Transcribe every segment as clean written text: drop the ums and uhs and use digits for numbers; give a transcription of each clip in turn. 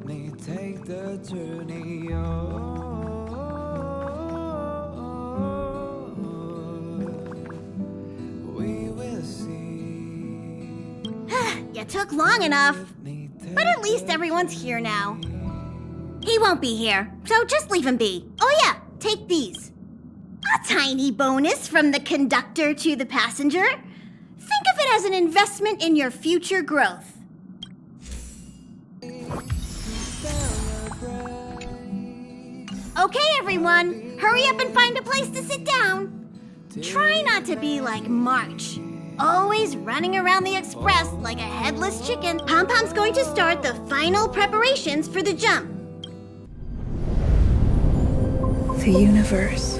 me take the journey we will see. You took long enough. But at least everyone's here now. He won't be here, so just leave him be. Oh yeah, take these. A tiny bonus from the conductor to the passenger. Think of it as an investment in your future growth. Okay, everyone, hurry up and find a place to sit down. Try not to be like March, always running around the express like a headless chicken. Pom-Pom's going to start the final preparations for the jump. The universe.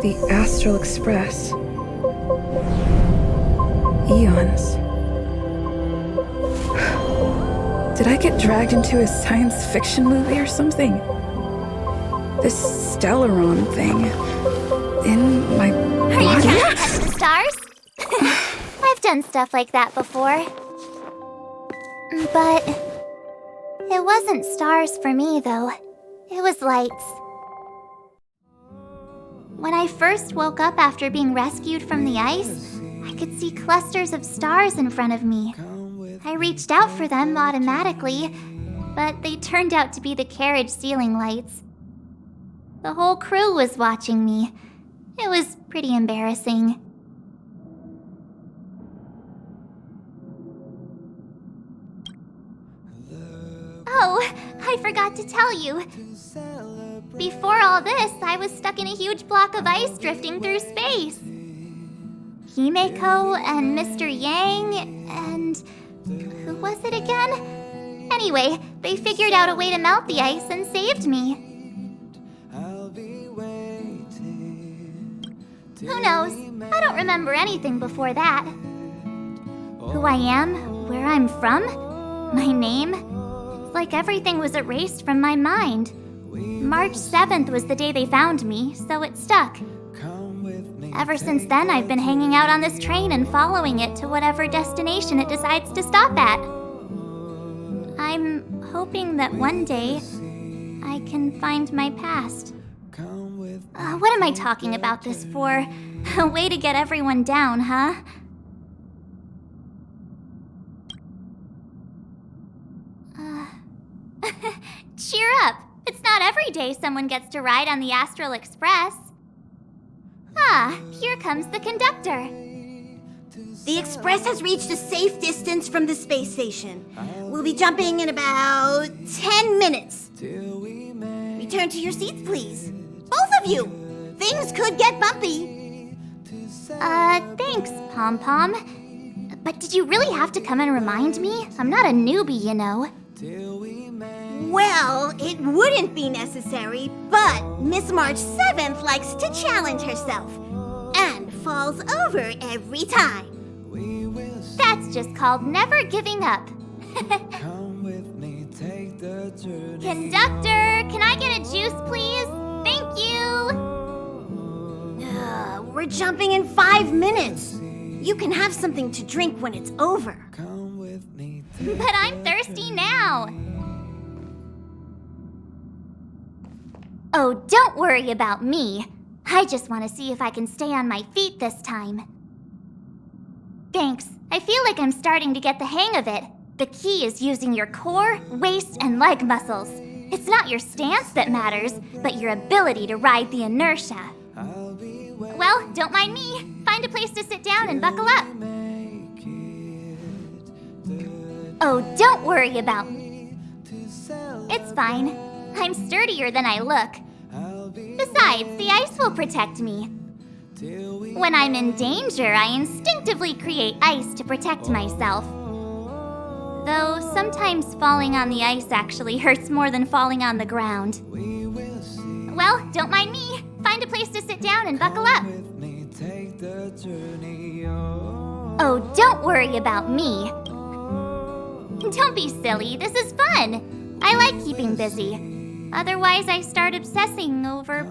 The Astral Express. Eons. Did I get dragged into a science fiction movie or something? This Stellaron thing in my body? Are you trying to touch the stars? I've done stuff like that before. But it wasn't stars for me, though. It was lights. When I first woke up after being rescued from the ice, I could see clusters of stars in front of me. I reached out for them automatically, but they turned out to be the carriage ceiling lights. The whole crew was watching me. It was pretty embarrassing. Oh, I forgot to tell you. Before all this, I was stuck in a huge block of ice drifting through space. Himeko and Mr. Yang and... who was it again? Anyway, they figured out a way to melt the ice and saved me. Who knows? I don't remember anything before that. Who I am, where I'm from, my name. It's like everything was erased from my mind. March 7th was the day they found me, so it stuck. Ever since then, I've been hanging out on this train and following it to whatever destination it decides to stop at. I'm hoping that one day I can find my past. What am I talking about this for? A way to get everyone down, huh? Cheer up! It's not every day someone gets to ride on the Astral Express. Ah, here comes the conductor. The express has reached a safe distance from the space station. We'll be jumping in about 10 minutes. Return to your seats, please. Both of you! Things could get bumpy. Thanks, Pom-Pom. But did you really have to come and remind me? I'm not a newbie, you know. Well, it wouldn't be necessary, but Miss March 7th likes to challenge herself and falls over every time. That's just called never giving up. Conductor, can I get a juice, please? Thank you! We're jumping in 5 minutes. You can have something to drink when it's over. But I'm thirsty now. Oh, don't worry about me. I just want to see if I can stay on my feet this time. Thanks. I feel like I'm starting to get the hang of it. The key is using your core, waist, and leg muscles. It's not your stance that matters, but your ability to ride the inertia. Well, don't mind me. Find a place to sit down and buckle up. Oh, don't worry about me. It's fine. I'm sturdier than I look. Besides, the ice will protect me. When I'm in danger, I instinctively create ice to protect myself. Though sometimes falling on the ice actually hurts more than falling on the ground. Well, don't mind me. Find a place to sit down and buckle up. Oh, don't worry about me. Don't be silly. This is fun. I like keeping busy. Otherwise, I start obsessing over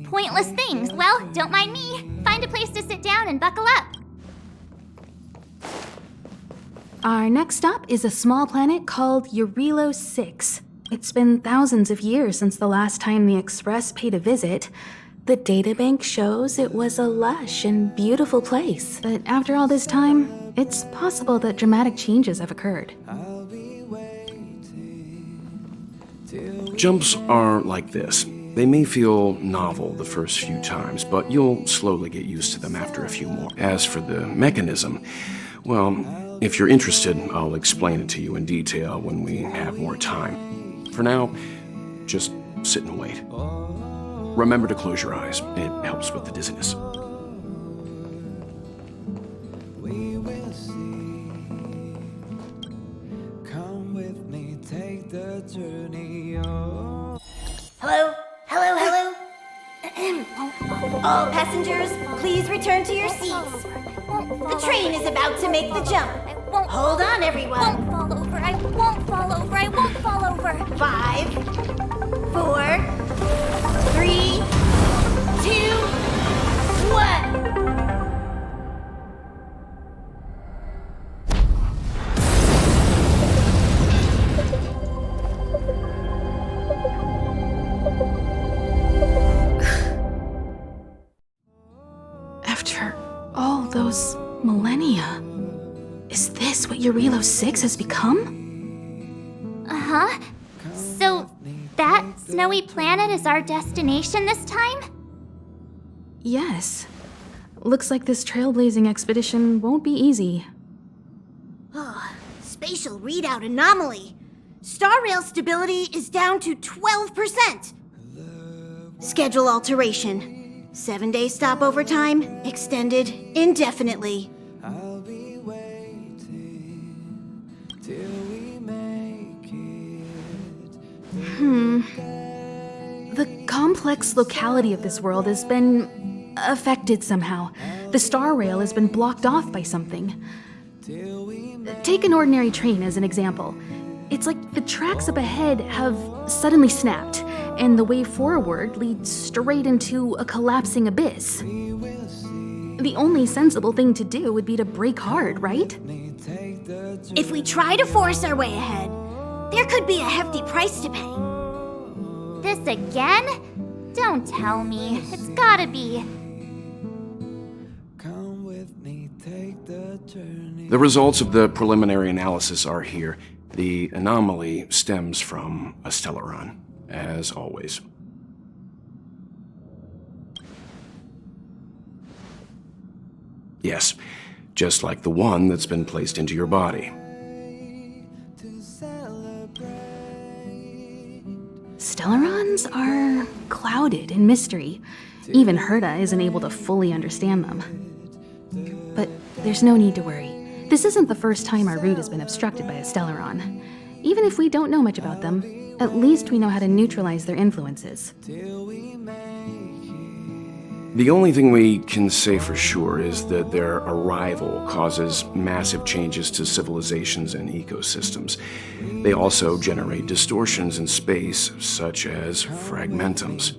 pointless things. Well, don't mind me. Find a place to sit down and buckle up. Our next stop is a small planet called Jarilo 6. It's been thousands of years since the last time the Express paid a visit. The databank shows it was a lush and beautiful place. But after all this time, it's possible that dramatic changes have occurred. Jumps are like this. They may feel novel the first few times, but you'll slowly get used to them after a few more. As for the mechanism, well, if you're interested, I'll explain it to you in detail when we have more time. For now, just sit and wait. Remember to close your eyes. It helps with the dizziness. We will see. Come with me, take the journey on. Hello? Hello, hello? All passengers, please return to your seats. The train is about to make the jump. Hold on, everyone. I won't fall over. I won't fall over. I won't fall over. 5, 4, 3, 2, 1. After all those millennia, is this what Jarilo 6 has become? Uh-huh. So, that snowy planet is our destination this time? Yes. Looks like this trailblazing expedition won't be easy. Spatial readout anomaly. Star rail stability is down to 12%. Schedule alteration. 7-day stopover time extended indefinitely. I'll be waiting till we make it. The complex locality of this world has been affected somehow. The star rail has been blocked off by something. Take an ordinary train as an example. It's like the tracks up ahead have suddenly snapped, and the way forward leads straight into a collapsing abyss. The only sensible thing to do would be to brake hard, right? If we try to force our way ahead, there could be a hefty price to pay. This again? Don't tell me. It's gotta be. Come with me, take the journey. The results of the preliminary analysis are here. The anomaly stems from a stellaron, as always. Yes, just like the one that's been placed into your body. To celebrate. Stellarons are clouded in mystery. Even Herta isn't able to fully understand them. But there's no need to worry. This isn't the first time our route has been obstructed by a Stellaron. Even if we don't know much about them, at least we know how to neutralize their influences. The only thing we can say for sure is that their arrival causes massive changes to civilizations and ecosystems. They also generate distortions in space, such as fragmentums.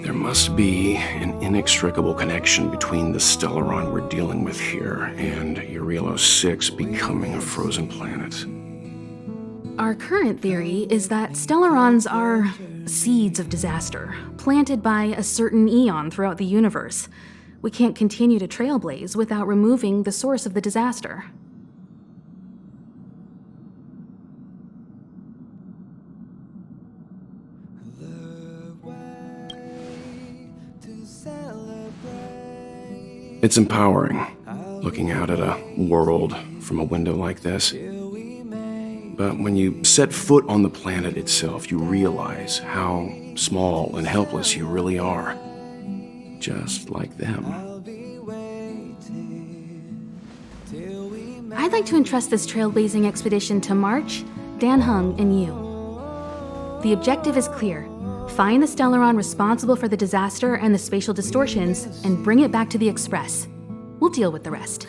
There must be an inextricable connection between the Stellaron we're dealing with here and Jarilo 6 becoming a frozen planet. Our current theory is that Stellarons are seeds of disaster, planted by a certain eon throughout the universe. We can't continue to trailblaze without removing the source of the disaster. It's empowering, looking out at a world from a window like this. But when you set foot on the planet itself, you realize how small and helpless you really are. Just like them. I'd like to entrust this trailblazing expedition to March, Dan Hung, and you. The objective is clear. Find the Stellaron responsible for the disaster and the spatial distortions, and bring it back to the Express. We'll deal with the rest.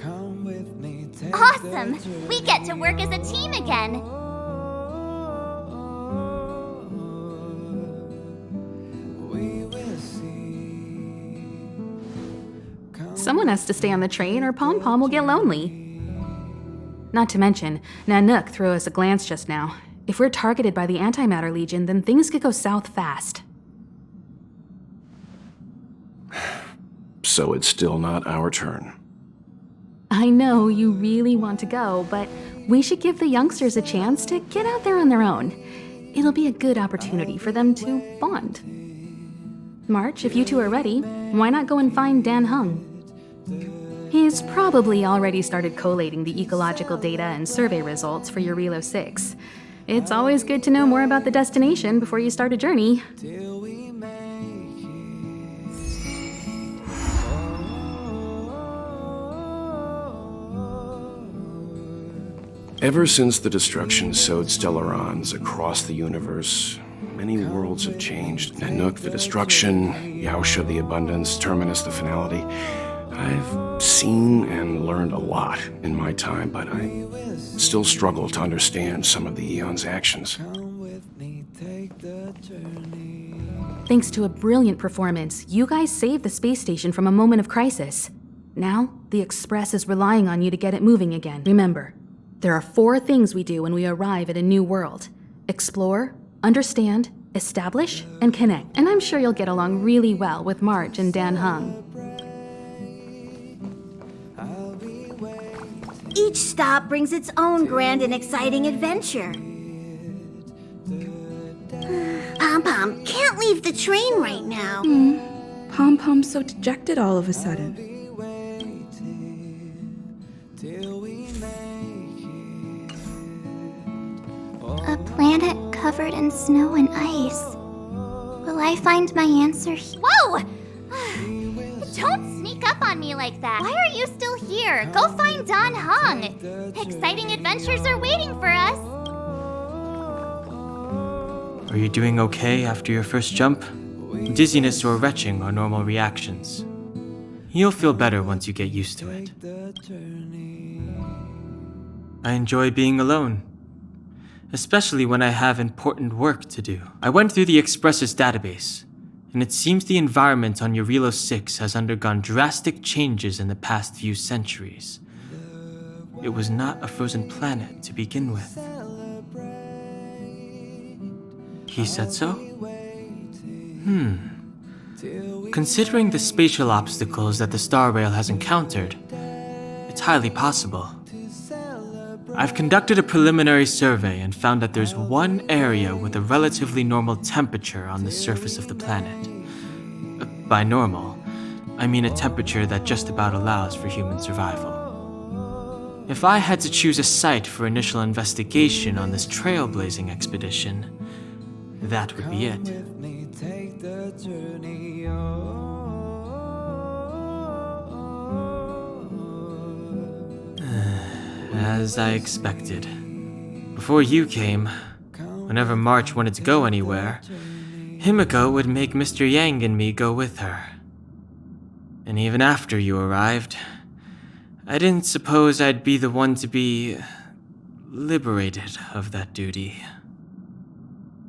Awesome! We get to work as a team again. Someone has to stay on the train or Pom Pom will get lonely. Not to mention, Nanook threw us a glance just now. If we're targeted by the Antimatter Legion, then things could go south fast. So it's still not our turn. I know you really want to go, but we should give the youngsters a chance to get out there on their own. It'll be a good opportunity for them to bond. March, if you two are ready, why not go and find Dan Hung? He's probably already started collating the ecological data and survey results for Jarilo 6. It's always good to know more about the destination before you start a journey. Ever since the destruction sowed Stellarons across the universe, many worlds have changed. Nanook, the destruction, Yaosha, the abundance, Terminus, the finality. I've seen and learned a lot in my time, but I still struggle to understand some of the Aeon's actions. Thanks to a brilliant performance, you guys saved the space station from a moment of crisis. Now, the Express is relying on you to get it moving again. Remember, there are 4 things we do when we arrive at a new world: explore, understand, establish, and connect. And I'm sure you'll get along really well with March and Dan Hung. Each stop brings its own grand and exciting adventure. Pom-Pom can't leave the train right now. Pom-Pom's so dejected all of a sudden. A planet covered in snow and ice. Will I find my answer? Whoa! Don't sneak up on me like that. Why are you still here? Go find Dan Hung. Exciting adventures are waiting for us. Are you doing okay after your first jump? Dizziness or retching are normal reactions. You'll feel better once you get used to it. I enjoy being alone, especially when I have important work to do. I went through the Express's database, and it seems the environment on Jarilo 6 has undergone drastic changes in the past few centuries. It was not a frozen planet to begin with. He said so? Considering the spatial obstacles that the Star Rail has encountered, it's highly possible. I've conducted a preliminary survey and found that there's one area with a relatively normal temperature on the surface of the planet. By normal, I mean a temperature that just about allows for human survival. If I had to choose a site for initial investigation on this trailblazing expedition, that would be it. As I expected. Before you came, whenever March wanted to go anywhere, Himiko would make Mr. Yang and me go with her. And even after you arrived, I didn't suppose I'd be the one to be liberated of that duty.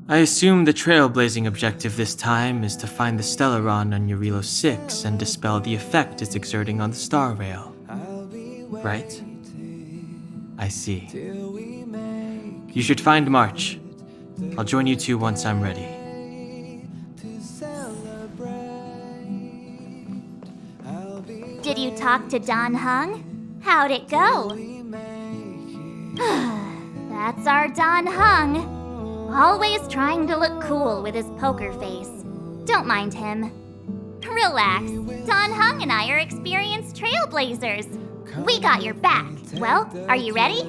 I assume the trailblazing objective this time is to find the Stellaron on Jarilo 6 and dispel the effect it's exerting on the Star Rail. Right? I see. You should find March. I'll join you two once I'm ready. Did you talk to Dan Hung? How'd it go? That's our Dan Hung. Always trying to look cool with his poker face. Don't mind him. Relax. Dan Hung and I are experienced trailblazers. We got your back. Well, are you ready?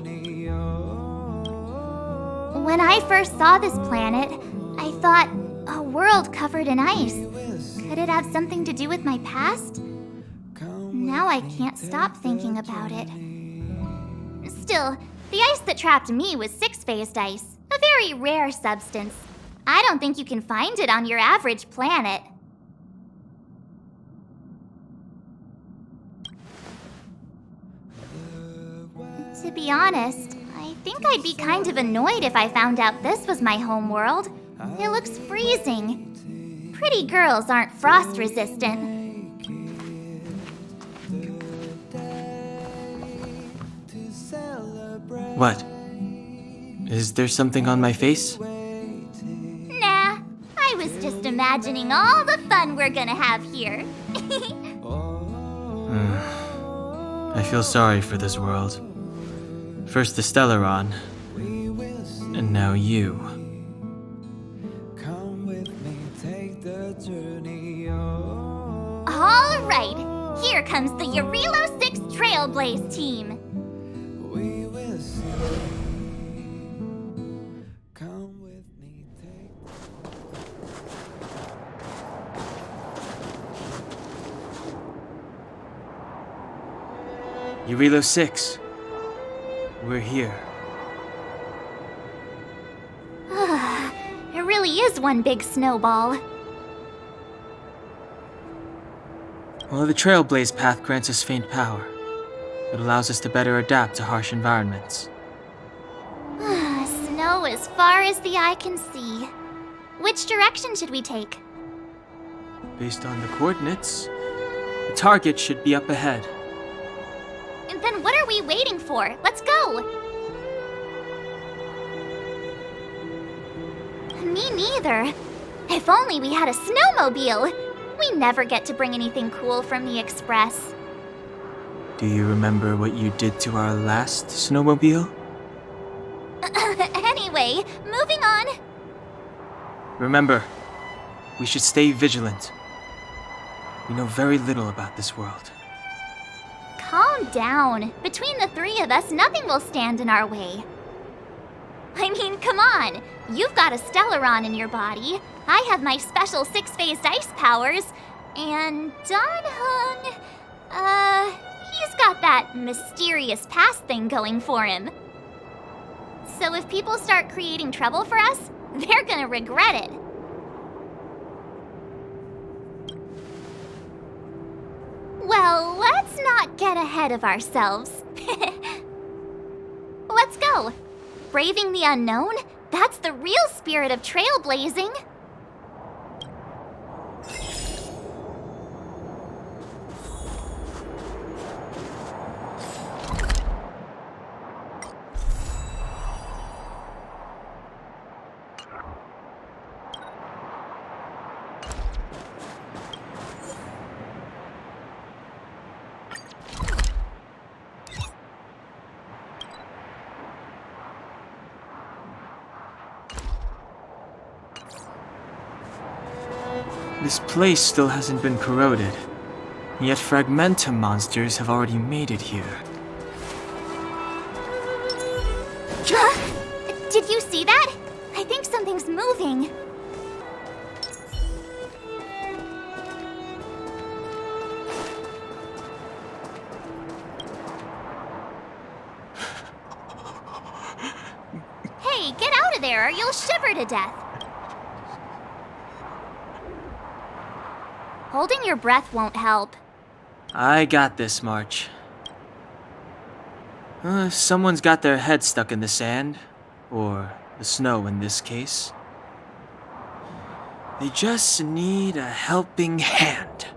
When I first saw this planet, I thought, a world covered in ice. Could it have something to do with my past? Now I can't stop thinking about it. Still, the ice that trapped me was six-phased ice, a very rare substance. I don't think you can find it on your average planet. To be honest, I think I'd be kind of annoyed if I found out this was my home world. It looks freezing. Pretty girls aren't frost resistant. What? Is there something on my face? Nah, I was just imagining all the fun we're gonna have here. I feel sorry for this world. First the Stellaron, and now you. Come with me, take the journey on. All right, here comes the Jarilo 6 Trailblaze team. We will see. Come with me, take. Jarilo 6. We're here. It really is one big snowball. Well, the Trailblaze path grants us faint power. It allows us to better adapt to harsh environments. Snow as far as the eye can see. Which direction should we take? Based on the coordinates, the target should be up ahead. And then what are we waiting for? Let's go! Me neither. If only we had a snowmobile. We never get to bring anything cool from the Express. Do you remember what you did to our last snowmobile? Anyway, moving on. Remember, we should stay vigilant. We know very little about this world. Calm down. Between the three of us, nothing will stand in our way. I mean, come on. You've got a Stellaron in your body. I have my special 6-phased ice powers. And Danhung, he's got that mysterious past thing going for him. So if people start creating trouble for us, they're gonna regret it. Well, let's not get ahead of ourselves. Let's go. Braving the unknown? That's the real spirit of trailblazing. This place still hasn't been corroded, yet Fragmentum monsters have already made it here. Did you see that? I think something's moving. Hey, get out of there or you'll shiver to death. Holding your breath won't help. I got this, March. Someone's got their head stuck in the sand, or the snow in this case. They just need a helping hand.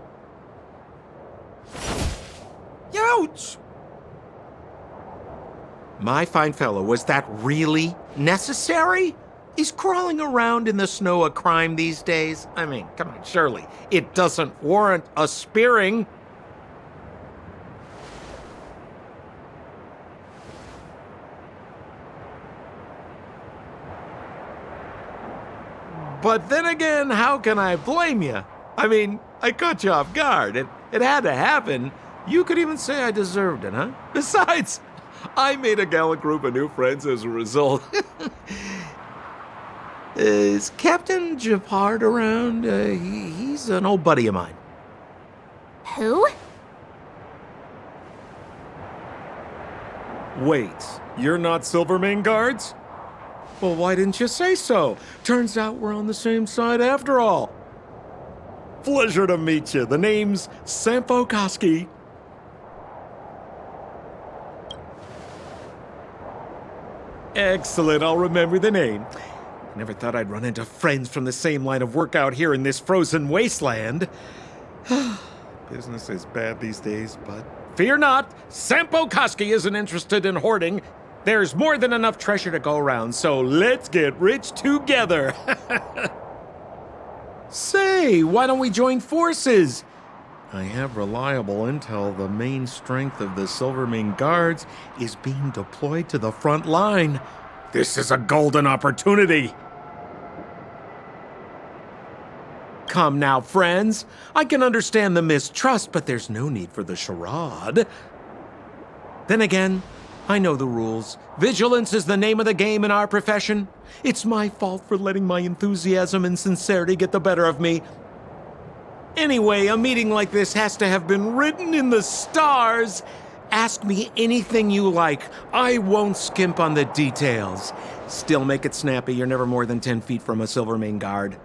Ouch! My fine fellow, was that really necessary? Is crawling around in the snow a crime these days? I mean, come on, surely it doesn't warrant a spearing. But then again, how can I blame you? I mean, I caught you off guard. It had to happen. You could even say I deserved it, huh? Besides, I made a gallant group of new friends as a result. Is Captain Japard around? He's an old buddy of mine. Who? Wait, you're not Silvermane guards? Well, why didn't you say so? Turns out we're on the same side after all. Pleasure to meet you. The name's Sampo Koski. Excellent, I'll remember the name. I never thought I'd run into friends from the same line of work out here in this frozen wasteland. Business is bad these days, but fear not, Sampo Koski isn't interested in hoarding. There's more than enough treasure to go around, so let's get rich together. Say, why don't we join forces? I have reliable intel the main strength of the Silvermane Guards is being deployed to the front line. This is a golden opportunity. Come now, friends. I can understand the mistrust, but there's no need for the charade. Then again, I know the rules. Vigilance is the name of the game in our profession. It's my fault for letting my enthusiasm and sincerity get the better of me. Anyway, a meeting like this has to have been written in the stars. Ask me anything you like. I won't skimp on the details. Still make it snappy. You're never more than 10 feet from a Silvermane Guard.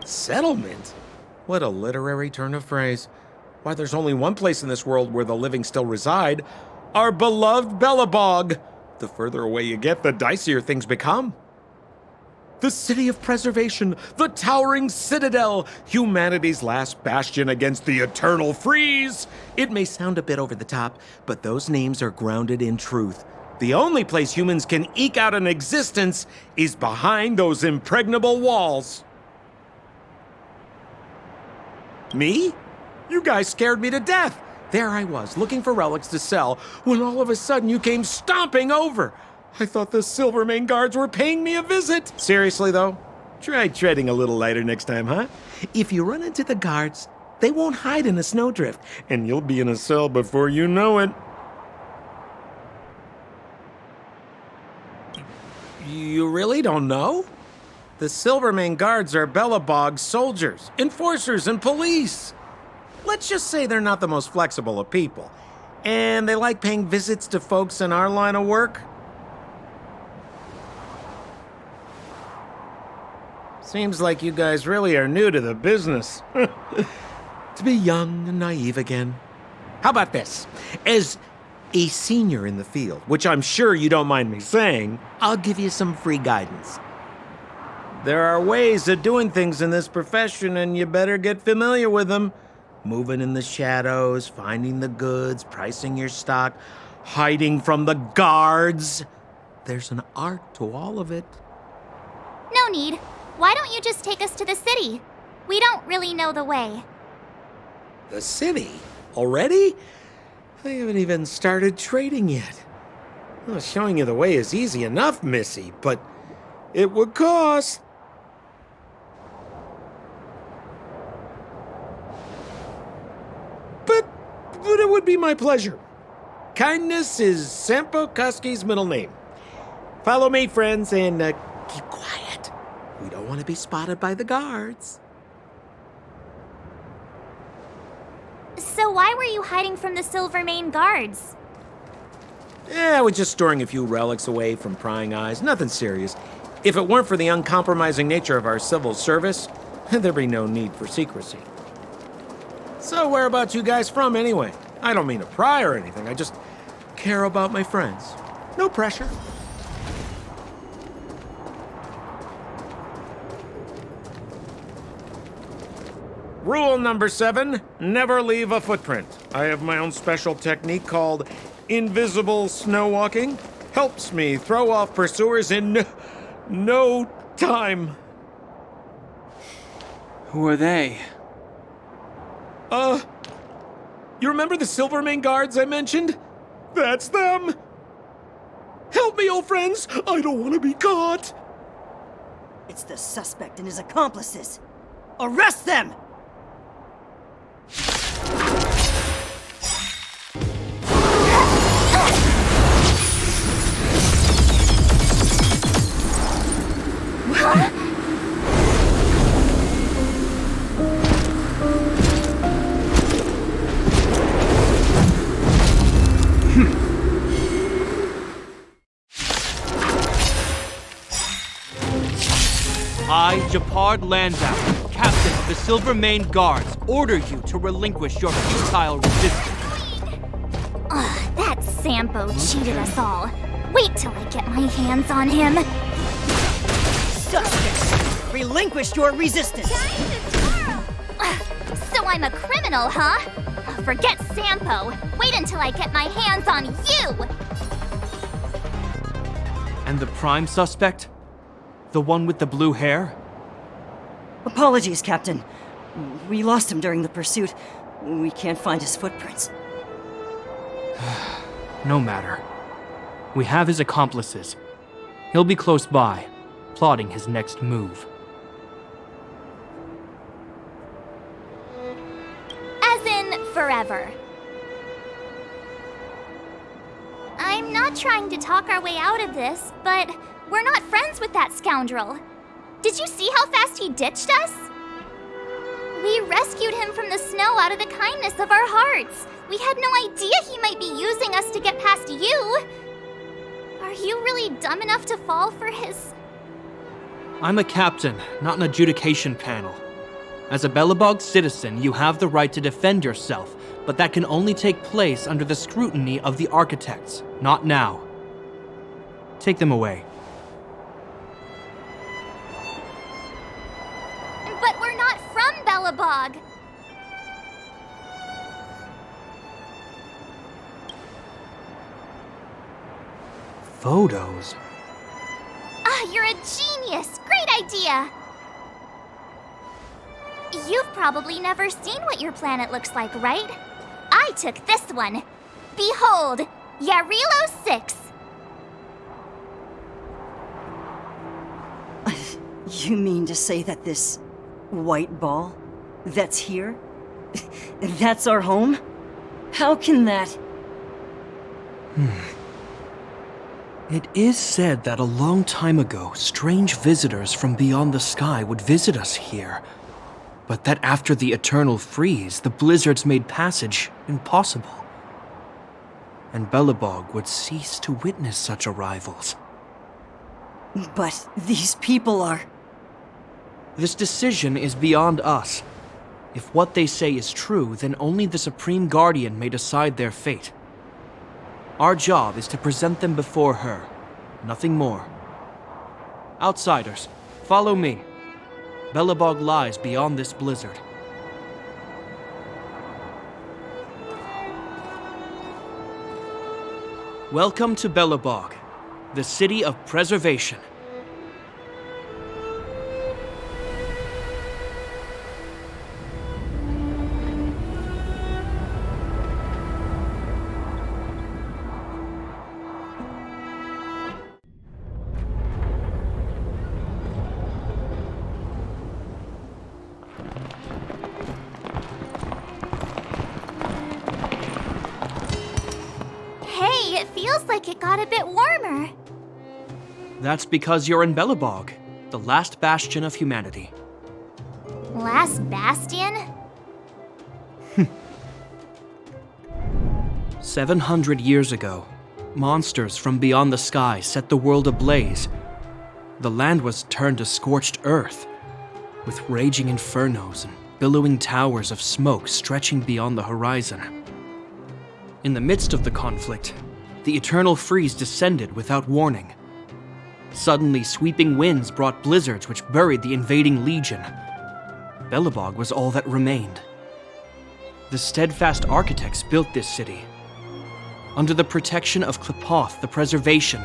Settlement? What a literary turn of phrase. Why, there's only one place in this world where the living still reside. Our beloved Belobog. The further away you get, the dicier things become. The city of preservation, the towering citadel, humanity's last bastion against the eternal freeze. It may sound a bit over the top, but those names are grounded in truth. The only place humans can eke out an existence is behind those impregnable walls. Me? You guys scared me to death. There I was, looking for relics to sell, when all of a sudden you came stomping over. I thought the Silvermane Guards were paying me a visit. Seriously, though, try treading a little lighter next time, huh? If you run into the guards, they won't hide in a snowdrift, and you'll be in a cell before you know it. You really don't know? The Silvermane Guards are Belobog's soldiers, enforcers, and police. Let's just say they're not the most flexible of people, and they like paying visits to folks in our line of work. Seems like you guys really are new to the business. To be young and naive again. How about this? As a senior in the field, which I'm sure you don't mind me saying, I'll give you some free guidance. There are ways of doing things in this profession, and you better get familiar with them. Moving in the shadows, finding the goods, pricing your stock, hiding from the guards. There's an art to all of it. No need. Why don't you just take us to the city? We don't really know the way. The city? Already? I haven't even started trading yet. Well, showing you the way is easy enough, Missy, but it would cost. But it would be my pleasure. Kindness is Sampo Kuski's middle name. Follow me, friends, and keep quiet. We don't want to be spotted by the guards. So why were you hiding from the Silvermane Guards? I was just storing a few relics away from prying eyes. Nothing serious. If it weren't for the uncompromising nature of our civil service, there'd be no need for secrecy. So whereabouts you guys from, anyway? I don't mean to pry or anything. I just care about my friends. No pressure. Rule number 7, never leave a footprint. I have my own special technique called invisible snow walking. Helps me throw off pursuers in no time. Who are they? You remember the Silvermane Guards I mentioned? That's them! Help me, old friends! I don't want to be caught! It's the suspect and his accomplices. Arrest them! I, Japard Landau, captain of the Silvermane Guards, order you to relinquish your futile resistance. Ugh, that Sampo cheated us all. Wait till I get my hands on him. Suspect! Relinquish your resistance! So I'm a criminal, huh? forget Sampo. Wait until I get my hands on you! And the prime suspect? The one with the blue hair? Apologies, Captain. We lost him during the pursuit. We can't find his footprints. No matter. We have his accomplices. He'll be close by, plotting his next move. As in, forever. I'm not trying to talk our way out of this, but we're not friends with that scoundrel. Did you see how fast he ditched us? We rescued him from the snow out of the kindness of our hearts. We had no idea he might be using us to get past you. Are you really dumb enough to fall for his... I'm a captain, not an adjudication panel. As a Belobog citizen, you have the right to defend yourself, but that can only take place under the scrutiny of the architects, not now. Take them away. But we're not from Belobog. Photos? Ah, you're a genius! Great idea! You've probably never seen what your planet looks like, right? I took this one. Behold, Jarilo 6. You mean to say that this white ball that's here? That's our home? How can that... It is said that a long time ago, strange visitors from beyond the sky would visit us here. But that after the eternal freeze, the blizzards made passage impossible. And Belobog would cease to witness such arrivals. But these people are... This decision is beyond us. If what they say is true, then only the Supreme Guardian may decide their fate. Our job is to present them before her, nothing more. Outsiders, follow me. Belobog lies beyond this blizzard. Welcome to Belobog, the city of preservation. Hey, it feels like it got a bit warmer. That's because you're in Belobog, the last bastion of humanity. Last bastion? 700 years ago, monsters from beyond the sky set the world ablaze. The land was turned to scorched earth, with raging infernos and billowing towers of smoke stretching beyond the horizon. In the midst of the conflict, the eternal freeze descended without warning. Suddenly, sweeping winds brought blizzards which buried the invading legion. Belobog was all that remained. The steadfast architects built this city. Under the protection of Klipoth, the preservation,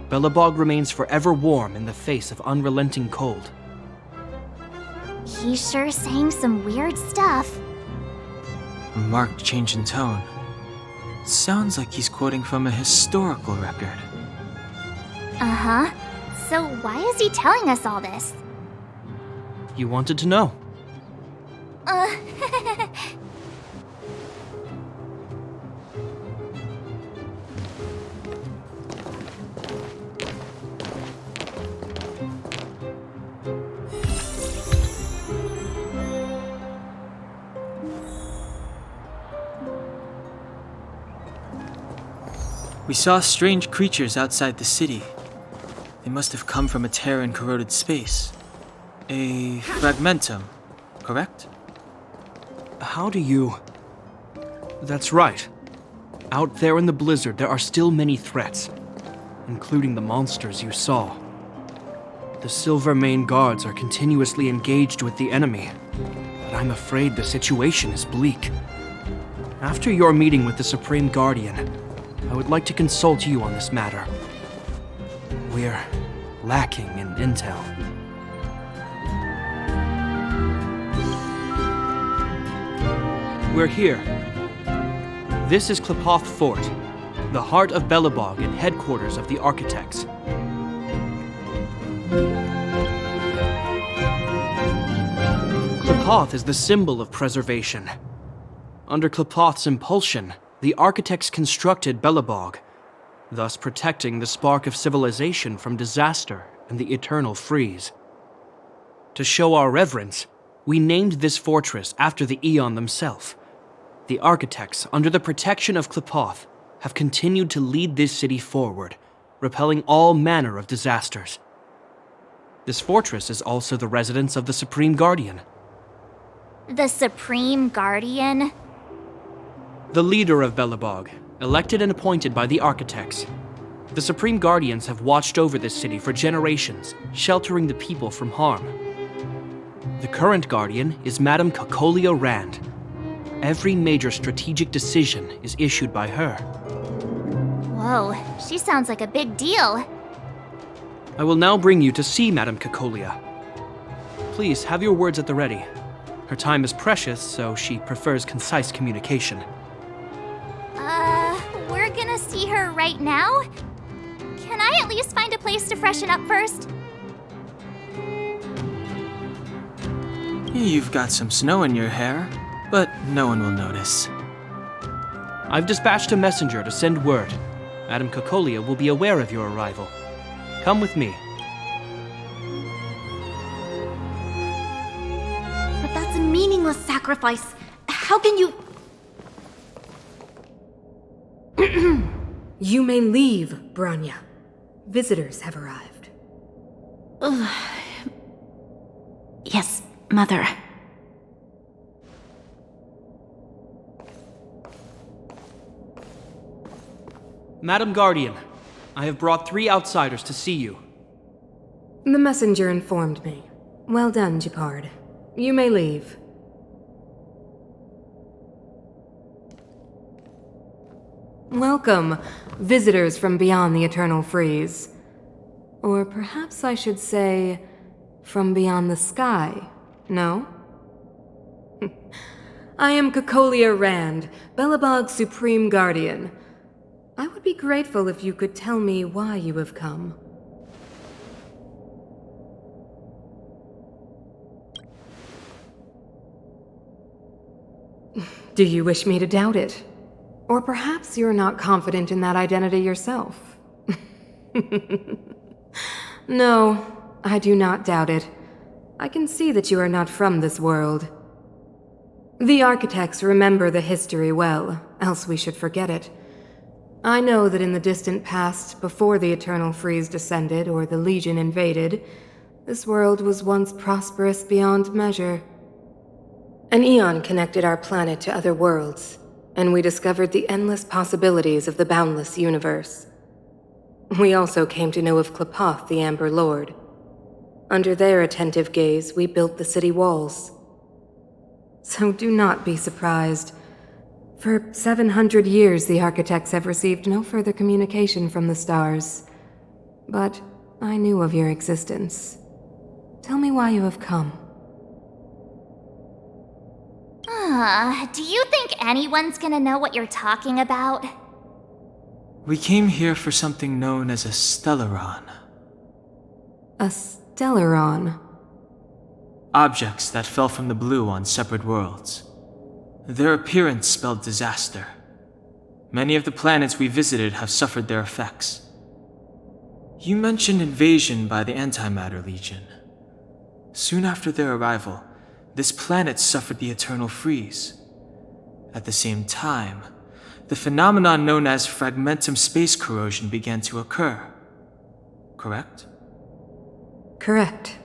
Belobog remains forever warm in the face of unrelenting cold. He's sure saying some weird stuff. A marked change in tone. It sounds like he's quoting from a historical record. Uh-huh. So why is he telling us all this? You wanted to know. We saw strange creatures outside the city. They must have come from a tear in corroded space. A fragmentum, correct? How do you... That's right. Out there in the blizzard, there are still many threats, including the monsters you saw. The Silvermane guards are continuously engaged with the enemy, but I'm afraid the situation is bleak. After your meeting with the Supreme Guardian, I would like to consult you on this matter. We're lacking in intel. We're here. This is Klepoth Fort, the heart of Belobog and headquarters of the Architects. Klepoth is the symbol of preservation. Under Klepoth's impulsion, the Architects constructed Belobog, thus protecting the spark of civilization from disaster and the eternal freeze. To show our reverence, we named this fortress after the Aeon themselves. The Architects, under the protection of Klepoth, have continued to lead this city forward, repelling all manner of disasters. This fortress is also the residence of the Supreme Guardian. The Supreme Guardian? The leader of Belobog, elected and appointed by the Architects. The Supreme Guardians have watched over this city for generations, sheltering the people from harm. The current Guardian is Madame Kakolia Rand. Every major strategic decision is issued by her. Whoa, she sounds like a big deal. I will now bring you to see Madame Kakolia. Please have your words at the ready. Her time is precious, so she prefers concise communication. We're gonna see her right now? Can I at least find a place to freshen up first? You've got some snow in your hair, but no one will notice. I've dispatched a messenger to send word. Madame Kakolia will be aware of your arrival. Come with me. But that's a meaningless sacrifice. How can you... You may leave, Branya. Visitors have arrived. Yes, Mother. Madam Guardian, I have brought 3 outsiders to see you. The messenger informed me. Well done, Gepard. You may leave. Welcome, visitors from beyond the eternal freeze. Or perhaps I should say, from beyond the sky, no? I am Kakolia Rand, Belobog's Supreme Guardian. I would be grateful if you could tell me why you have come. Do you wish me to doubt it? Or perhaps you're not confident in that identity yourself. No, I do not doubt it. I can see that you are not from this world. The Architects remember the history well, else we should forget it. I know that in the distant past, before the Eternal Freeze descended or the Legion invaded, this world was once prosperous beyond measure. An Aeon connected our planet to other worlds, and we discovered the endless possibilities of the boundless universe. We also came to know of Klepoth, the Amber Lord. Under their attentive gaze, we built the city walls. So do not be surprised. For 700 years, the Architects have received no further communication from the stars. But I knew of your existence. Tell me why you have come. Do you think anyone's gonna know what you're talking about? We came here for something known as a Stellaron. A Stellaron? Objects that fell from the blue on separate worlds. Their appearance spelled disaster. Many of the planets we visited have suffered their effects. You mentioned invasion by the Antimatter Legion. Soon after their arrival, this planet suffered the Eternal Freeze. At the same time, the phenomenon known as fragmentum space corrosion began to occur. Correct? Correct.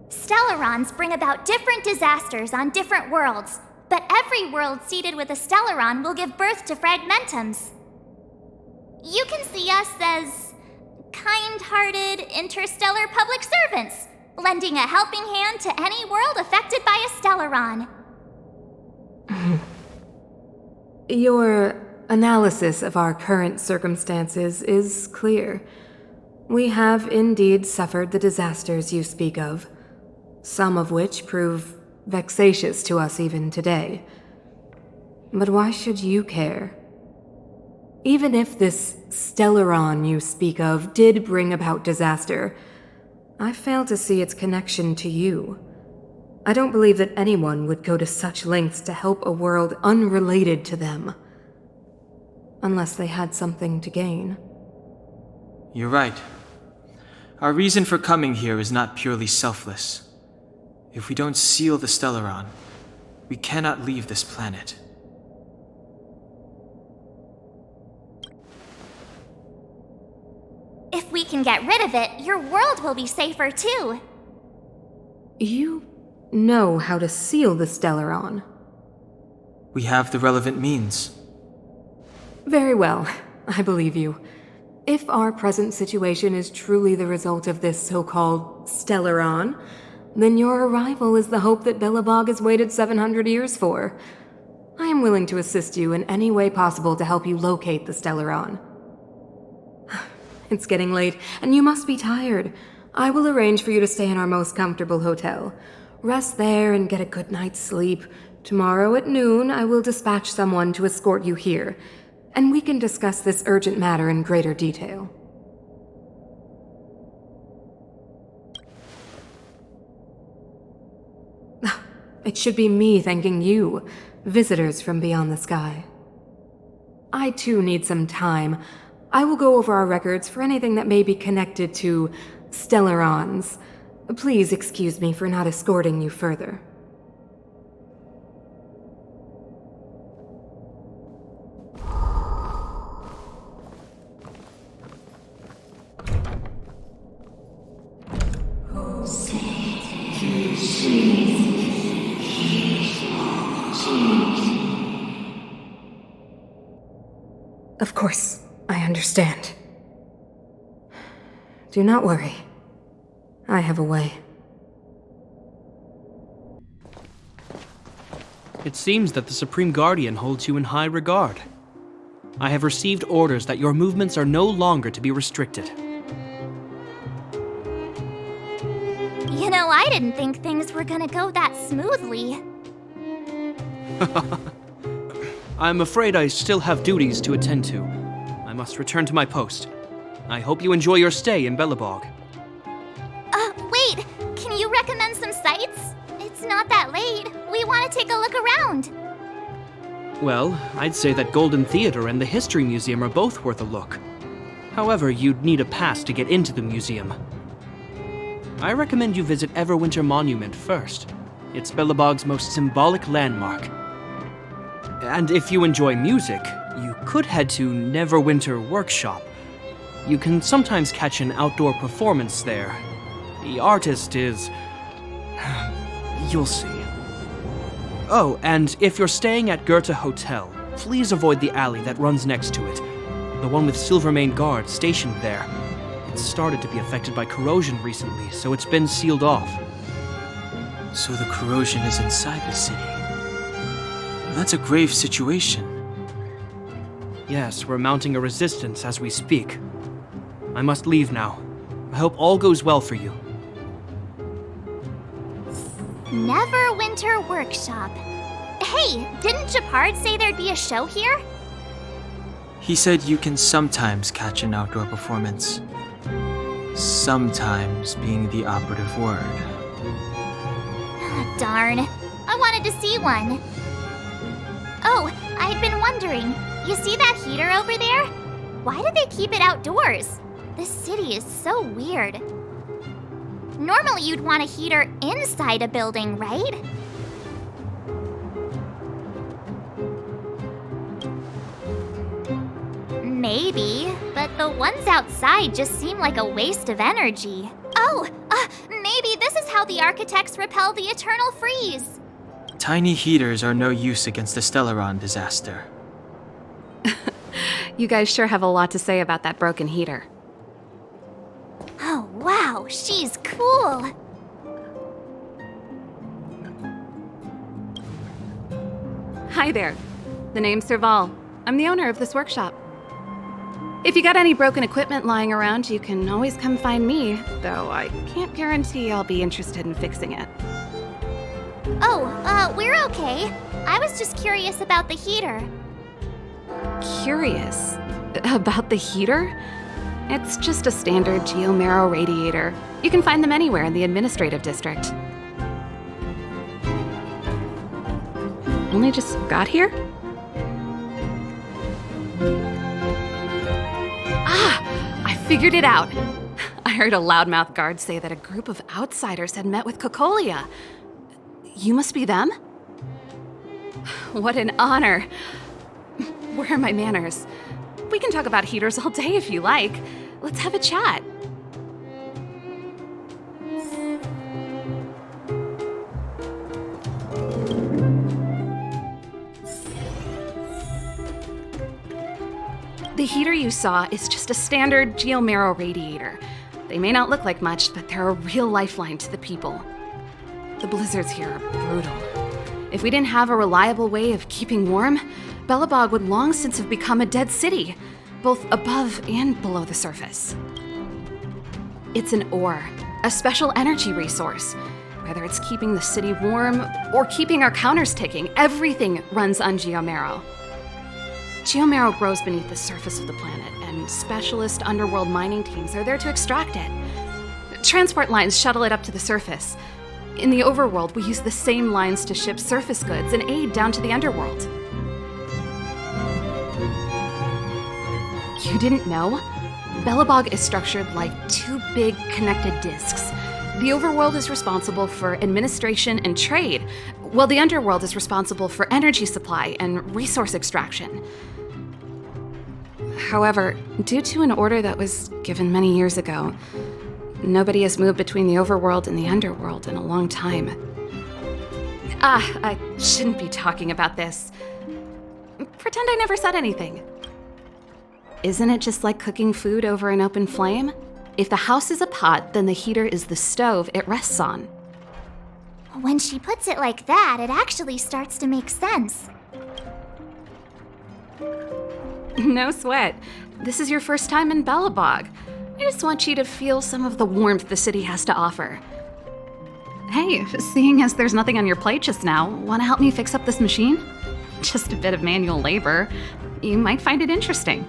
Stellarons bring about different disasters on different worlds, but every world seeded with a Stellaron will give birth to fragmentums. You can see us as kind-hearted interstellar public servants, lending a helping hand to any world affected by a Stellaron. Your analysis of our current circumstances is clear. We have indeed suffered the disasters you speak of, some of which prove vexatious to us even today. But why should you care? Even if this Stellaron you speak of did bring about disaster, I fail to see its connection to you. I don't believe that anyone would go to such lengths to help a world unrelated to them. Unless they had something to gain. You're right. Our reason for coming here is not purely selfless. If we don't seal the Stellaron, we cannot leave this planet. If we can get rid of it, your world will be safer too. You know how to seal the Stellaron. We have the relevant means. Very well, I believe you. If our present situation is truly the result of this so-called Stellaron, then your arrival is the hope that Belobog has waited 700 years for. I am willing to assist you in any way possible to help you locate the Stellaron. It's getting late, and you must be tired. I will arrange for you to stay in our most comfortable hotel. Rest there and get a good night's sleep. Tomorrow at noon, I will dispatch someone to escort you here, and we can discuss this urgent matter in greater detail. It should be me thanking you, visitors from beyond the sky. I too need some time. I will go over our records for anything that may be connected to Stellarons. Please excuse me for not escorting you further. Of course, I understand. Do not worry. I have a way. It seems that the Supreme Guardian holds you in high regard. I have received orders that your movements are no longer to be restricted. You know, I didn't think things were gonna go that smoothly. I'm afraid I still have duties to attend to. I must return to my post. I hope you enjoy your stay in Belobog. Wait! Can you recommend some sites? It's not that late. We want to take a look around. Well, I'd say that Golden Theater and the History Museum are both worth a look. However, you'd need a pass to get into the museum. I recommend you visit Everwinter Monument first. It's Belobog's most symbolic landmark. And if you enjoy music, you could head to Neverwinter Workshop. You can sometimes catch an outdoor performance there. The artist is... you'll see. Oh, and if you're staying at Goethe Hotel, please avoid the alley that runs next to it. The one with Silvermane guards stationed there. It's started to be affected by corrosion recently, so it's been sealed off. So the corrosion is inside the city. That's a grave situation. Yes, we're mounting a resistance as we speak. I must leave now. I hope all goes well for you. Neverwinter Workshop. Hey, didn't Japard say there'd be a show here? He said you can sometimes catch an outdoor performance. Sometimes being the operative word. Darn. I wanted to see one. Oh, I'd been wondering. You see that heater over there? Why do they keep it outdoors? This city is so weird. Normally you'd want a heater inside a building, right? Maybe, but the ones outside just seem like a waste of energy. Oh, maybe this is how the architects repel the eternal freeze. Tiny heaters are no use against the Stellaron disaster. You guys sure have a lot to say about that broken heater. she's cool. Hi there. The name's Serval. I'm the owner of this workshop. If you got any broken equipment lying around, you can always come find me, though I can't guarantee I'll be interested in fixing it. Oh, we're okay. I was just curious about the heater. Curious? About the heater? It's just a standard geomarrow radiator. You can find them anywhere in the administrative district. Only just got here? I figured it out. I heard a loudmouth guard say that a group of outsiders had met with Cocolia. You must be them? What an honor. Where are my manners? We can talk about heaters all day if you like. Let's have a chat. The heater you saw is just a standard geomarrow radiator. They may not look like much, but they're a real lifeline to the people. The blizzards here are brutal. If we didn't have a reliable way of keeping warm, Belobog would long since have become a dead city, both above and below the surface. It's an ore, a special energy resource. Whether it's keeping the city warm or keeping our counters ticking, everything runs on geomarrow. Geomarrow grows beneath the surface of the planet, and specialist underworld mining teams are there to extract it. Transport lines shuttle it up to the surface. In the overworld, we use the same lines to ship surface goods and aid down to the underworld. You didn't know? Belobog is structured like two big connected disks. The overworld is responsible for administration and trade, while the underworld is responsible for energy supply and resource extraction. However, due to an order that was given many years ago, nobody has moved between the overworld and the underworld in a long time. I shouldn't be talking about this. Pretend I never said anything. Isn't it just like cooking food over an open flame? If the house is a pot, then the heater is the stove it rests on. When she puts it like that, it actually starts to make sense. No sweat. This is your first time in Belobog. I just want you to feel some of the warmth the city has to offer. Hey, seeing as there's nothing on your plate just now, want to help me fix up this machine? Just a bit of manual labor. You might find it interesting.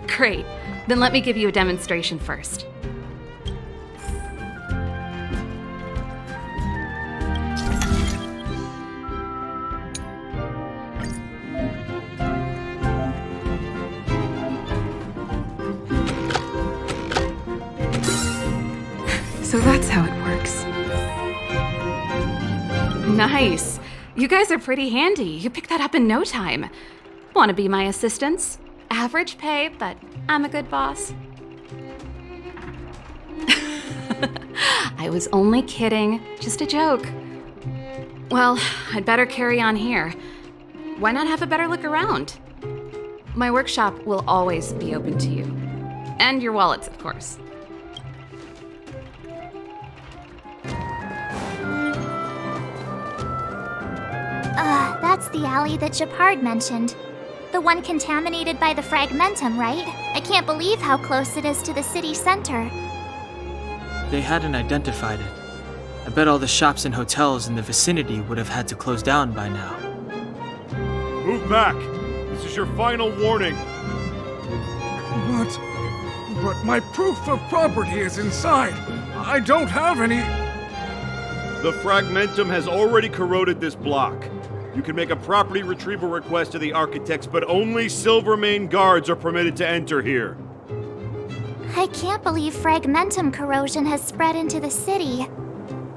Great. Then let me give you a demonstration first. So that's how it works. Nice. You guys are pretty handy. You picked that up in no time. Want to be my assistants? Average pay, but I'm a good boss. I was only kidding. Just a joke. Well, I'd better carry on here. Why not have a better look around? My workshop will always be open to you. And your wallets, of course. That's the alley that Japard mentioned. The one contaminated by the fragmentum, right? I can't believe how close it is to the city center. They hadn't identified it. I bet all the shops and hotels in the vicinity would have had to close down by now. Move back! This is your final warning. But my proof of property is inside. I don't have any. The fragmentum has already corroded this block. You can make a property retrieval request to the architects, but only Silvermane guards are permitted to enter here. I can't believe fragmentum corrosion has spread into the city.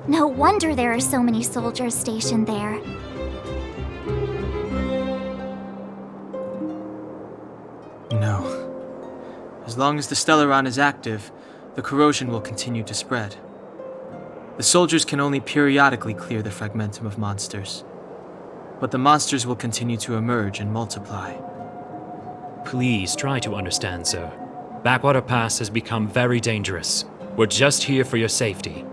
No wonder there are so many soldiers stationed there. No. As long as the Stellaron is active, the corrosion will continue to spread. The soldiers can only periodically clear the fragmentum of monsters. But the monsters will continue to emerge and multiply. Please try to understand, sir. Backwater Pass has become very dangerous. We're just here for your safety.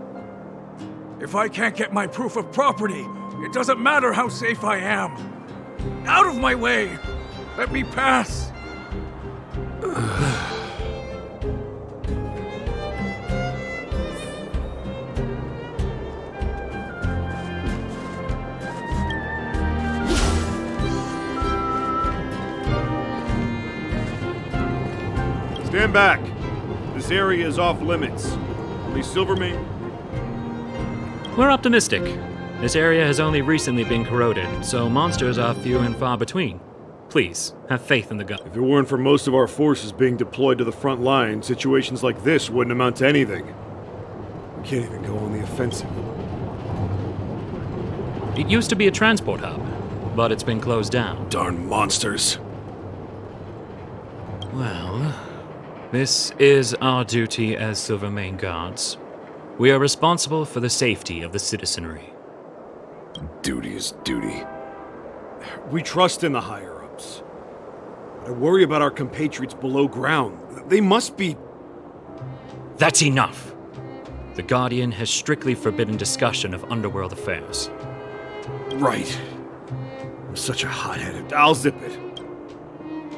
If I can't get my proof of property, it doesn't matter how safe I am. Out of my way! Let me pass! Stand back. This area is off limits. Only Silvermane. We're optimistic. This area has only recently been corroded, so monsters are few and far between. Please, have faith in the god. If it weren't for most of our forces being deployed to the front line, situations like this wouldn't amount to anything. We can't even go on the offensive. It used to be a transport hub, but it's been closed down. Darn monsters. Well, this is our duty as Silvermane Guards. We are responsible for the safety of the citizenry. Duty is duty. We trust in the higher-ups. But I worry about our compatriots below ground. They must be... That's enough! The Guardian has strictly forbidden discussion of underworld affairs. Right. I'm such a hot-headed... I'll zip it.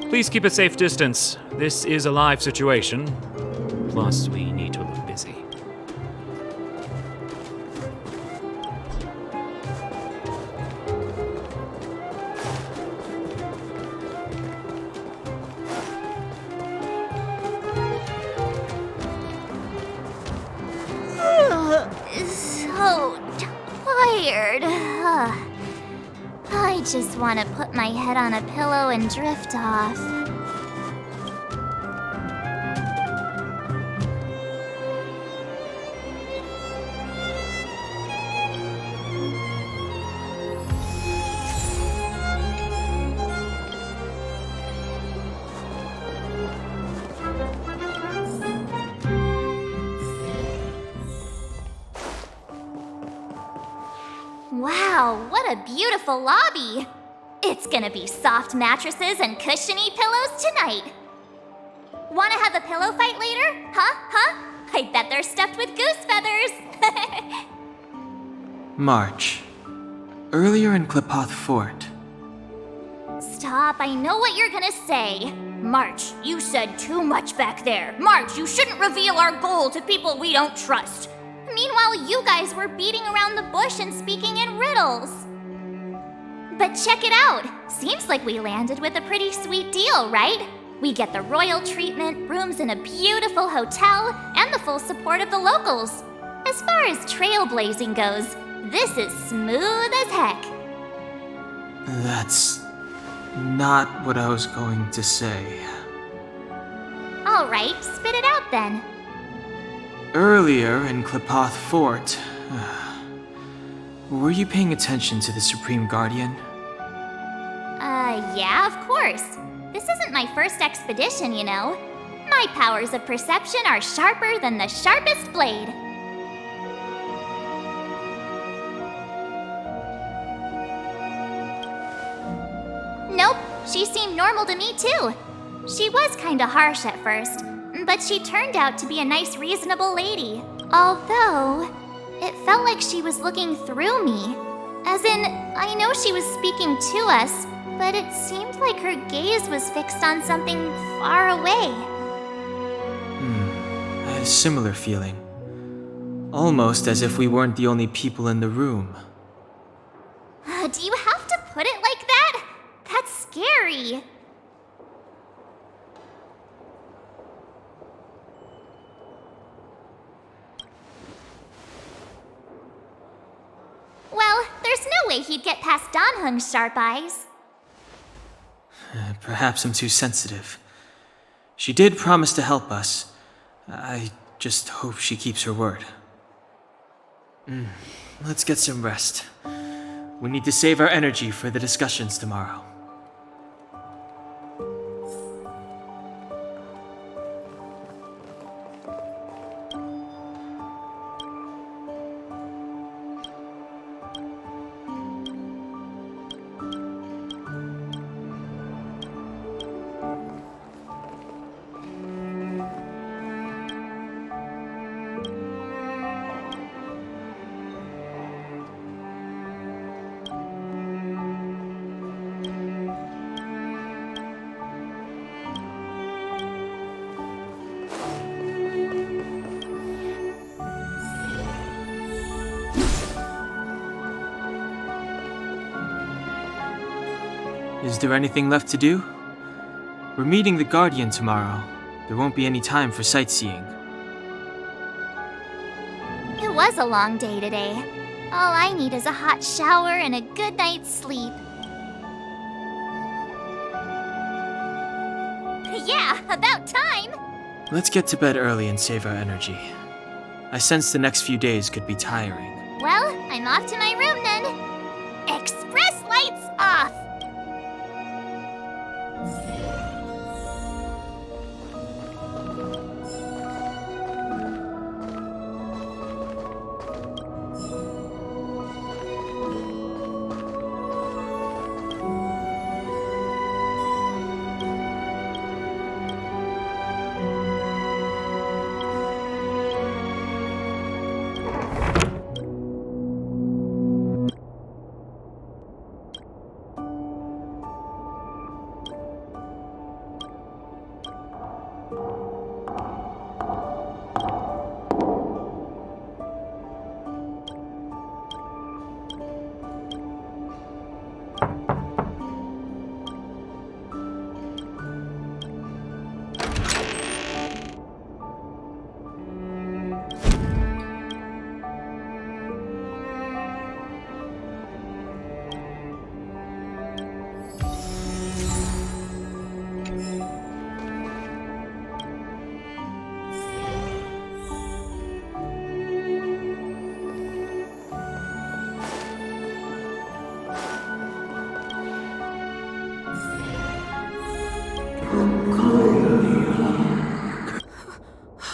Please keep a safe distance. This is a live situation. Plus, we need to look busy. So tired. I just want to put my head on a pillow and drift off. Wow, what a beautiful lobby! It's gonna be soft mattresses and cushiony pillows tonight. Wanna have a pillow fight later? Huh? I bet they're stuffed with goose feathers! March. Earlier in Klipoth Fort. Stop, I know what you're gonna say. March, you said too much back there. March, you shouldn't reveal our goal to people we don't trust. Meanwhile, you guys were beating around the bush and speaking in riddles. But check it out. Seems like we landed with a pretty sweet deal, right? We get the royal treatment, rooms in a beautiful hotel, and the full support of the locals. As far as trailblazing goes, this is smooth as heck. That's not what I was going to say. All right, spit it out then. Earlier in Klipoth Fort, were you paying attention to the Supreme Guardian? Yeah, of course. This isn't my first expedition, you know. My powers of perception are sharper than the sharpest blade. Nope, she seemed normal to me too. She was kinda harsh at first, but she turned out to be a nice, reasonable lady. Although, it felt like she was looking through me. As in, I know she was speaking to us, but it seemed like her gaze was fixed on something far away. I had a similar feeling. Almost as if we weren't the only people in the room. Do you have to put it like that? That's scary. Well, there's no way he'd get past Danhung's sharp eyes. Perhaps I'm too sensitive. She did promise to help us. I just hope she keeps her word. Let's get some rest. We need to save our energy for the discussions tomorrow. Is there anything left to do? We're meeting the Guardian tomorrow. There won't be any time for sightseeing. It was a long day today. All I need is a hot shower and a good night's sleep. Yeah, about time! Let's get to bed early and save our energy. I sense the next few days could be tiring. Well, I'm off to my room then. Express lights off!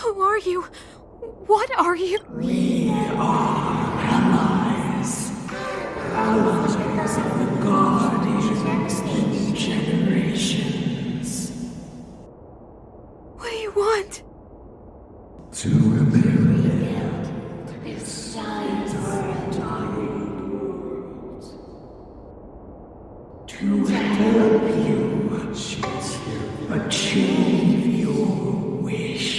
Who are you? What are you? We are allies. Thousands of the Guardians in generations. What do you want? To eliminate this entire world. To help you achieve your wish.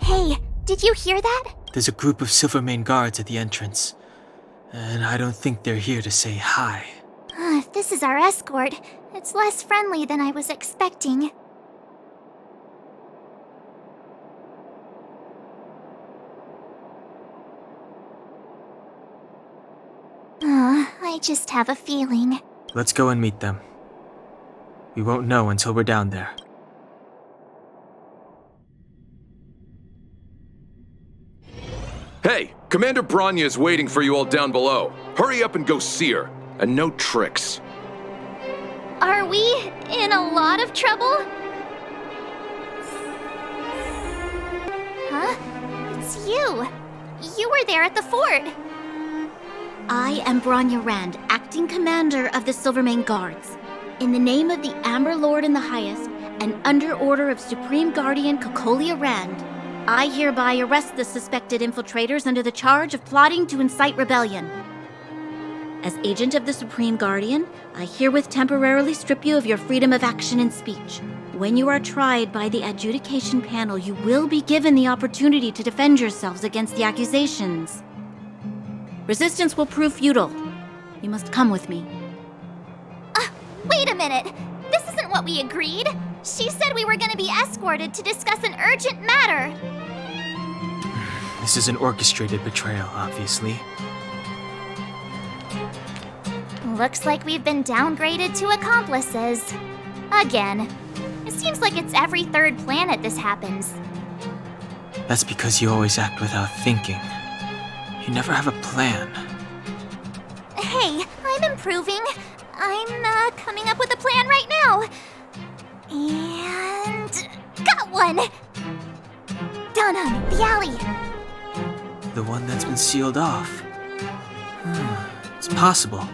Hey, did you hear that? There's a group of Silvermane guards at the entrance. And I don't think they're here to say hi. If this is our escort, it's less friendly than I was expecting. I just have a feeling. Let's go and meet them. We won't know until we're down there. Hey, Commander Bronya is waiting for you all down below. Hurry up and go see her. And no tricks. Are we in a lot of trouble? Huh? It's you. You were there at the fort. I am Bronya Rand, acting commander of the Silvermane Guards. In the name of the Amber Lord in the Highest, and under order of Supreme Guardian Cocolia Rand, I hereby arrest the suspected infiltrators under the charge of plotting to incite rebellion. As agent of the Supreme Guardian, I herewith temporarily strip you of your freedom of action and speech. When you are tried by the adjudication panel, you will be given the opportunity to defend yourselves against the accusations. Resistance will prove futile. You must come with me. Wait a minute. This isn't what we agreed. She said we were going to be escorted to discuss an urgent matter. This is an orchestrated betrayal, obviously. Looks like we've been downgraded to accomplices. Again. It seems like it's every third planet this happens. That's because you always act without thinking. You never have a plan. Hey, I'm improving. I'm coming up with a plan right now. And got one! Down on the alley. The one that's been sealed off. It's possible.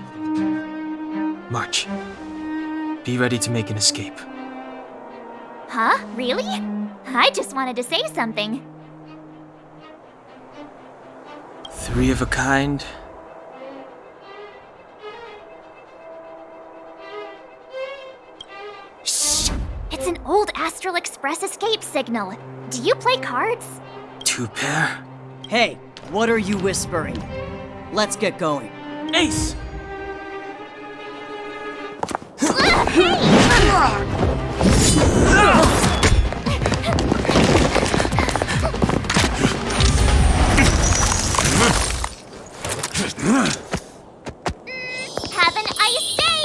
March. Be ready to make an escape. Huh? Really? I just wanted to say something. 3 of a kind. Shh! It's It's an old Astral Express escape signal. Do you play cards? 2 pair? Hey, what are you whispering? Let's get going. Ace! Have an ice day!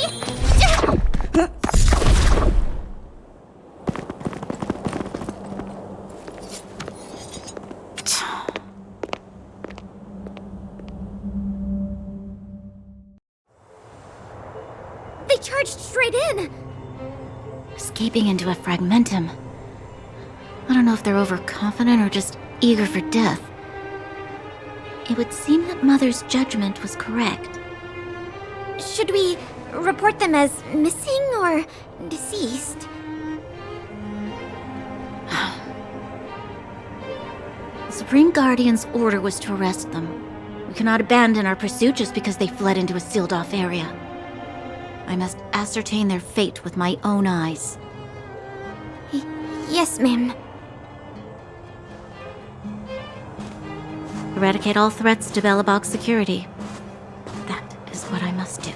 They charged straight in! Escaping into a fragmentum. I don't know if they're overconfident or just eager for death. It would seem that Mother's judgment was correct. Should we report them as missing or deceased? The Supreme Guardian's order was to arrest them. We cannot abandon our pursuit just because they fled into a sealed-off area. I must ascertain their fate with my own eyes. Yes, ma'am. Eradicate all threats to Belobog's security. That is what I must do.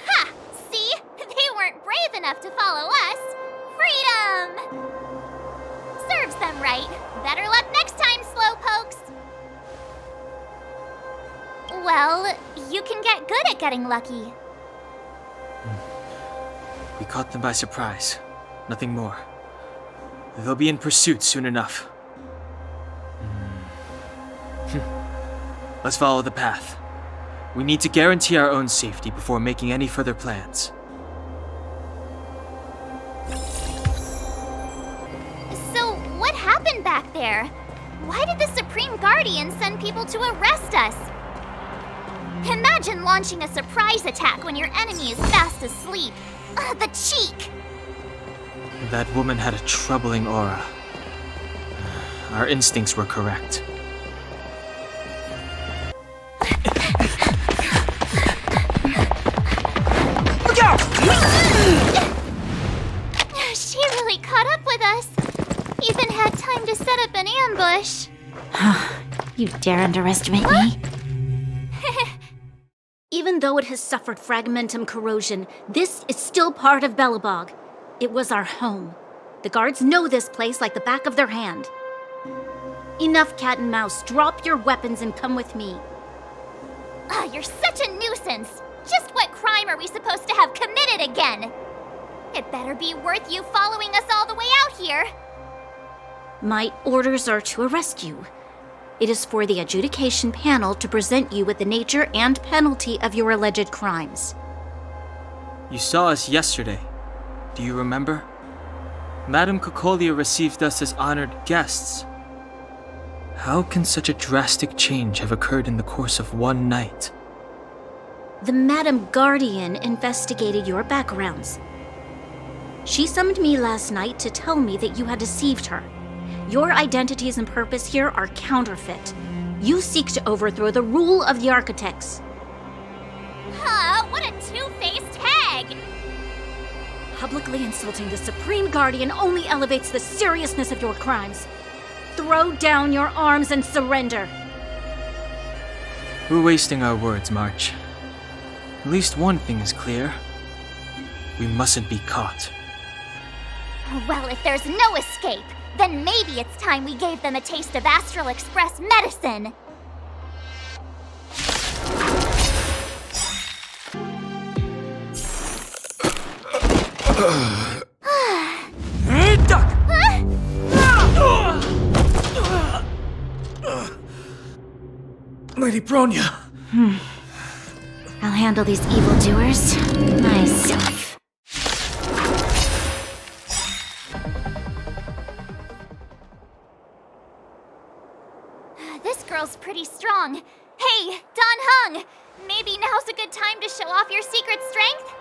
Ha! See? They weren't brave enough to follow us. Freedom! Serves them right. Better luck next time, slowpokes. Well, you can get good at getting lucky. We caught them by surprise. Nothing more. They'll be in pursuit soon enough. Let's follow the path. We need to guarantee our own safety before making any further plans. So, what happened back there? Why did the Supreme Guardian send people to arrest us? Imagine launching a surprise attack when your enemy is fast asleep. The cheek! That woman had a troubling aura. Our instincts were correct. Look out! She really caught up with us. Even had time to set up an ambush. You dare underestimate me? Even though it has suffered fragmentum corrosion, this is still part of Belobog. It was our home. The guards know this place like the back of their hand. Enough cat and mouse. Drop your weapons and come with me. You're such a nuisance. Just what crime are we supposed to have committed again? It better be worth you following us all the way out here. My orders are to arrest you. It is for the adjudication panel to present you with the nature and penalty of your alleged crimes. You saw us yesterday. Do you remember? Madame Cocolia received us as honored guests. How can such a drastic change have occurred in the course of one night? The Madame Guardian investigated your backgrounds. She summoned me last night to tell me that you had deceived her. Your identities and purpose here are counterfeit. You seek to overthrow the rule of the Architects. What a two-faced hag! Publicly insulting the Supreme Guardian only elevates the seriousness of your crimes. Throw down your arms and surrender. We're wasting our words, March. At least one thing is clear. We mustn't be caught. Well, if there's no escape, then maybe it's time we gave them a taste of Astral Express medicine. Lady Bronya. I'll handle these evildoers myself. This girl's pretty strong. Hey, Don Hung! Maybe now's a good time to show off your secret strength?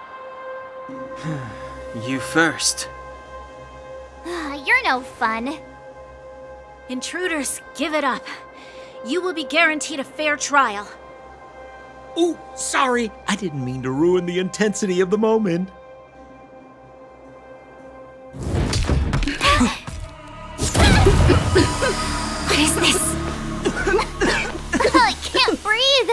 You first. You're no fun. Intruders, give it up. you will be guaranteed a fair trial. Ooh, sorry. I didn't mean to ruin the intensity of the moment. What is this? I can't breathe!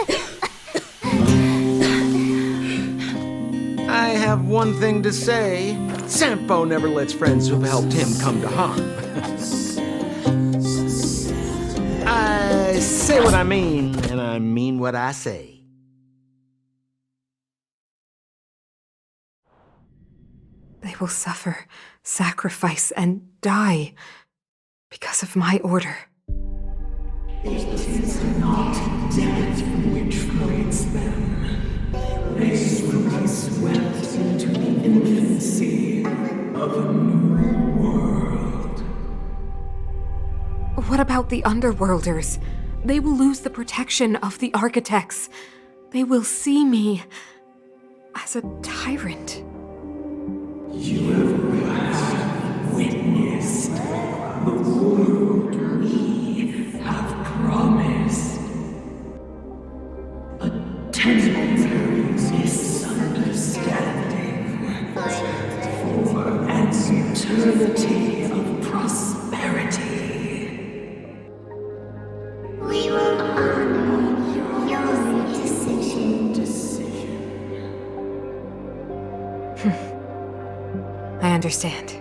I have one thing to say. Sampo never lets friends who've helped him come to harm. I say what I mean, and I mean what I say. They will suffer, sacrifice, and die because of my order. It is not death which creates them. They will be swept into the infancy of a new world. What about the Underworlders? They will lose the protection of the Architects. They will see me as a tyrant. You have witnessed the world we have promised. A temporary misunderstanding for an eternity of prosperity. We will honor your decision. I understand.